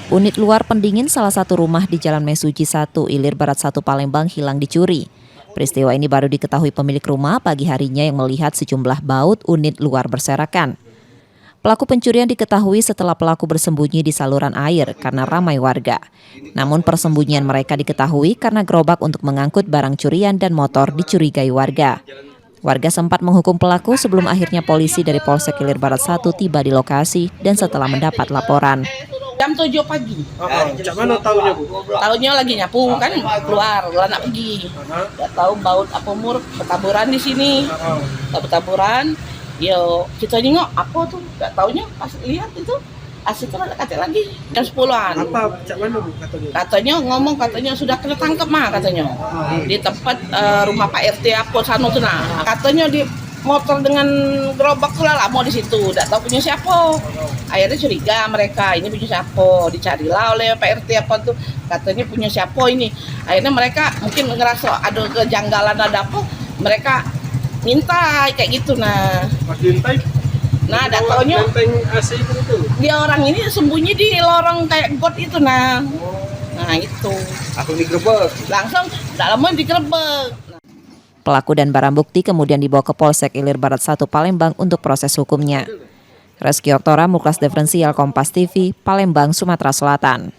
Unit luar pendingin salah satu rumah di Jalan Mesuji 1, Ilir Barat 1, Palembang hilang dicuri. Peristiwa ini baru diketahui pemilik rumah pagi harinya yang melihat sejumlah baut unit luar berserakan. Pelaku pencurian diketahui setelah pelaku bersembunyi di saluran air karena ramai warga. Namun persembunyian mereka diketahui karena gerobak untuk mengangkut barang curian dan motor dicurigai warga. Warga sempat menghukum pelaku sebelum akhirnya polisi dari Polsek Ilir Barat 1 tiba di lokasi dan setelah mendapat laporan. Jam 7 pagi. Cak mana tahunya, Bu? Tahunya lagi nyapu kan keluar nak pergi. Enggak tahu baut apa mur bertaburan di sini. Bertaburan. Yo kita nengok apa tuh? Enggak tahunya pas lihat itu asik ada kata lagi jam 10-an. Apa cak mana, Bu, katanya? Katanya sudah kena tangkap mah katanya. Di tempat rumah Pak RT apa sana tuh nah. Katanya di motor dengan gerobak tuh lah mau di situ, enggak tahu punya siapa. Akhirnya curiga mereka, ini punya siapa, dicarilah oleh Pak RT apa tuh, katanya punya siapa ini. Akhirnya mereka mungkin ngerasa ada kejanggalan ada apa, mereka minta kayak gitu nah. Pas diintai? Nah, enggak taunya dia orang ini sembunyi di lorong kayak got itu nah. Nah itu. Aku digerebek. Langsung enggak lama digerebek. Pelaku dan barang bukti kemudian dibawa ke Polsek Ilir Barat 1 Palembang untuk proses hukumnya. Reski Oktora, Muklas Diferensial, Kompas TV, Palembang, Sumatera Selatan.